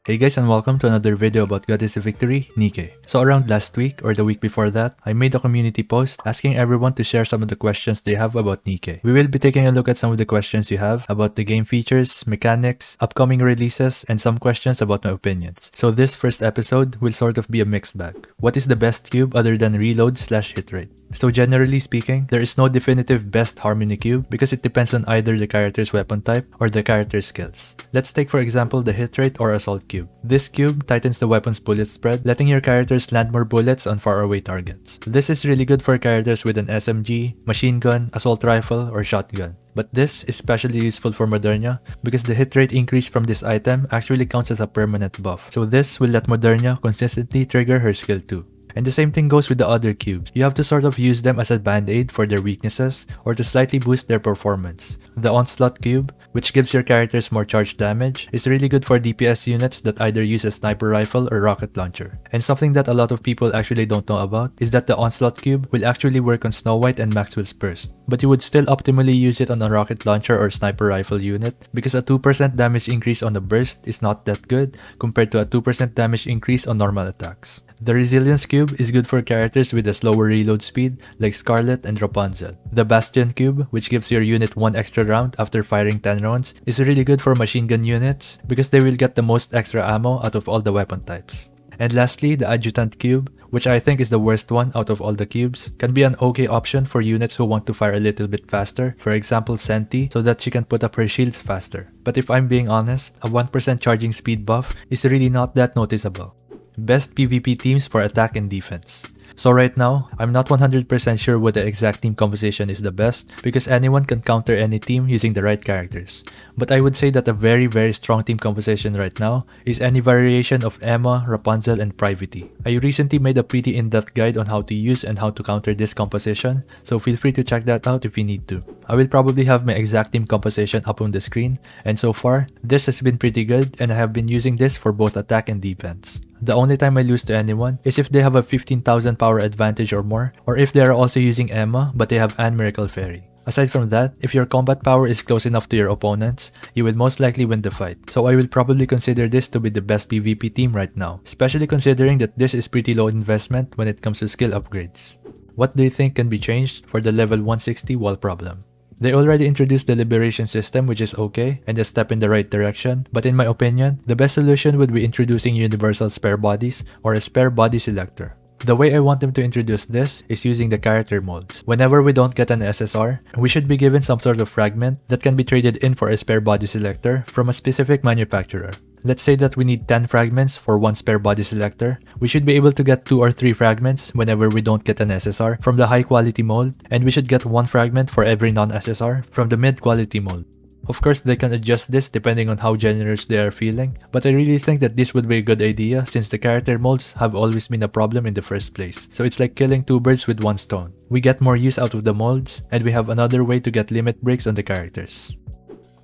Hey guys, and welcome to another video about Goddess of Victory, Nikke. So around last week or the week before that, I made a community post asking everyone to share some of the questions they have about Nikke. We will be taking a look at some of the questions you have about the game features, mechanics, upcoming releases, and some questions about my opinions. So this first episode will sort of be a mixed bag. What is the best cube other than reload/hit rate? So generally speaking, there is no definitive best harmony cube because it depends on either the character's weapon type or the character's skills. Let's take for example the hit rate or assault cube. This cube tightens the weapon's bullet spread, letting your characters land more bullets on far away targets. This is really good for characters with an SMG, machine gun, assault rifle, or shotgun. But this is especially useful for Modernia because the hit rate increase from this item actually counts as a permanent buff. So this will let Modernia consistently trigger her skill too. And the same thing goes with the other cubes. You have to sort of use them as a band-aid for their weaknesses or to slightly boost their performance. The Onslaught cube, which gives your characters more charge damage, is really good for DPS units that either use a sniper rifle or rocket launcher. And something that a lot of people actually don't know about is that the Onslaught cube will actually work on Snow White and Maxwell's Burst. But you would still optimally use it on a rocket launcher or sniper rifle unit because a 2% damage increase on the burst is not that good compared to a 2% damage increase on normal attacks. The Resilience cube is good for characters with a slower reload speed like Scarlet and Rapunzel. The Bastion cube, which gives your unit 1 extra round after firing 10 rounds, is really good for machine gun units because they will get the most extra ammo out of all the weapon types. And lastly, the Adjutant cube, which I think is the worst one out of all the cubes, can be an okay option for units who want to fire a little bit faster, for example Senti, so that she can put up her shields faster. But if I'm being honest, a 1% charging speed buff is really not that noticeable. Best PvP teams for attack and defense. So right now, I'm not 100% sure what the exact team composition is the best because anyone can counter any team using the right characters. But I would say that a very strong team composition right now is any variation of Emma, Rapunzel, and Privity. I recently made a pretty in-depth guide on how to use and how to counter this composition, so feel free to check that out if you need to. I will probably have my exact team composition up on the screen, and so far, this has been pretty good and I have been using this for both attack and defense. The only time I lose to anyone is if they have a 15,000 power advantage or more, or if they are also using Emma but they have Anne Miracle Fairy. Aside from that, if your combat power is close enough to your opponents, you will most likely win the fight. So I will probably consider this to be the best PvP team right now, especially considering that this is pretty low investment when it comes to skill upgrades. What do you think can be changed for the level 160 wall problem? They already introduced the liberation system, which is okay and a step in the right direction, but in my opinion, the best solution would be introducing universal spare bodies or a spare body selector. The way I want them to introduce this is using the character molds. Whenever we don't get an SSR, we should be given some sort of fragment that can be traded in for a spare body selector from a specific manufacturer. Let's say that we need 10 fragments for one spare body selector. We should be able to get 2 or 3 fragments whenever we don't get an SSR from the high quality mold, and we should get 1 fragment for every non-SSR from the mid quality mold. Of course, they can adjust this depending on how generous they are feeling, but I really think that this would be a good idea since the character molds have always been a problem in the first place. So it's like killing 2 birds with 1 stone. We get more use out of the molds, and we have another way to get limit breaks on the characters.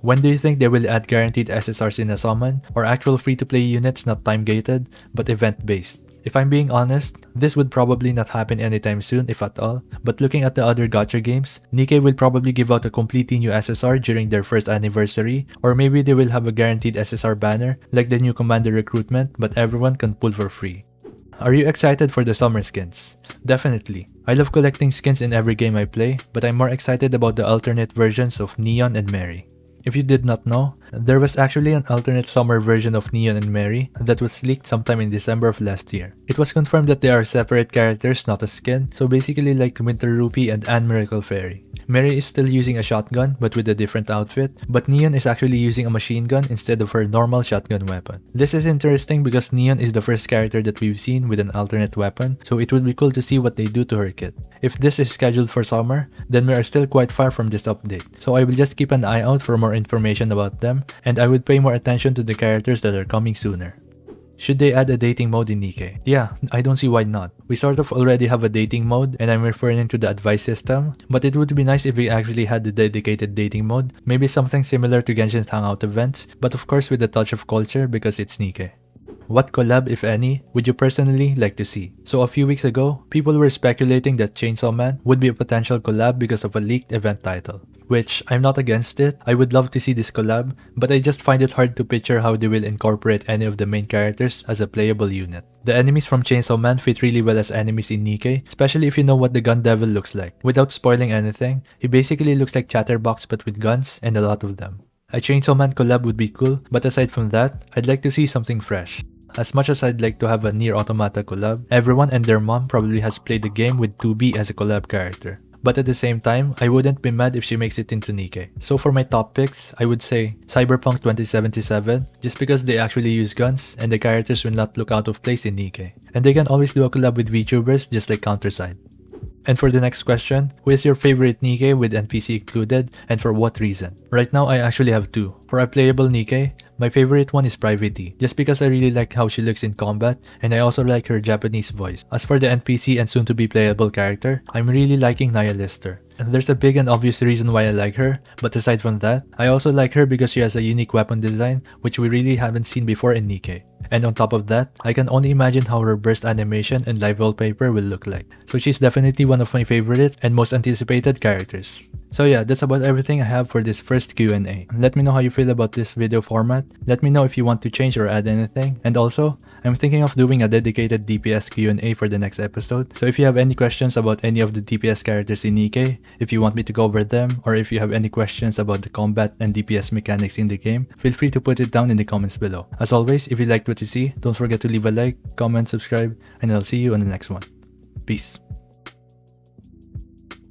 When do you think they will add guaranteed SSRs in a summon, or actual free-to-play units not time-gated, but event-based? If I'm being honest, this would probably not happen anytime soon if at all, but looking at the other gacha games, Nikke will probably give out a completely new SSR during their first anniversary, or maybe they will have a guaranteed SSR banner like the new commander recruitment, but everyone can pull for free. Are you excited for the summer skins? Definitely. I love collecting skins in every game I play, but I'm more excited about the alternate versions of Neon and Mary. If you did not know, there was actually an alternate summer version of Neon and Mary that was leaked sometime in December of last year. It was confirmed that they are separate characters, not a skin, so basically like Winter Rupee and Anne Miracle Fairy. Mary is still using a shotgun but with a different outfit, but Neon is actually using a machine gun instead of her normal shotgun weapon. This is interesting because Neon is the first character that we've seen with an alternate weapon, so it would be cool to see what they do to her kit. If this is scheduled for summer, then we are still quite far from this update, so I will just keep an eye out for more information about them, and I would pay more attention to the characters that are coming sooner. Should they add a dating mode in Nikke? Yeah, I don't see why not. We sort of already have a dating mode, and I'm referring to the advice system, but it would be nice if we actually had the dedicated dating mode, maybe something similar to Genshin's Hangout events, but of course with a touch of culture because it's Nikke. what collab, if any, would you personally like to see? So a few weeks ago, people were speculating that Chainsaw Man would be a potential collab because of a leaked event title. Which, I'm not against it, I would love to see this collab, but I just find it hard to picture how they will incorporate any of the main characters as a playable unit. The enemies from Chainsaw Man fit really well as enemies in Nikke, especially if you know what the gun devil looks like. Without spoiling anything, he basically looks like Chatterbox but with guns and a lot of them. A Chainsaw Man collab would be cool, but aside from that, I'd like to see something fresh. As much as I'd like to have a Nier Automata collab, everyone and their mom probably has played the game with 2B as a collab character. But at the same time, I wouldn't be mad if she makes it into Nikke. So for my top picks, I would say Cyberpunk 2077, just because they actually use guns and the characters will not look out of place in Nikke. And they can always do a collab with VTubers just like Counterside. And for the next question, who is your favorite Nikke with NPC included and for what reason? Right now I actually have two. For a playable Nikke, my favorite one is Private D, just because I really like how she looks in combat and I also like her Japanese voice. As for the NPC and soon to be playable character, I'm really liking Nihilister. And there's a big and obvious reason why I like her, but aside from that, I also like her because she has a unique weapon design which we really haven't seen before in Nikke. And on top of that, I can only imagine how her burst animation and live wallpaper will look like. So she's definitely one of my favorites and most anticipated characters. So yeah, that's about everything I have for this first Q&A. Let me know how you feel about this video format. Let me know if you want to change or add anything. And also, I'm thinking of doing a dedicated DPS Q&A for the next episode. So if you have any questions about any of the DPS characters in Nikke, if you want me to go over them, or if you have any questions about the combat and DPS mechanics in the game, feel free to put it down in the comments below. As always, if you liked what you see, don't forget to leave a like, comment, subscribe, and I'll see you on the next one. Peace.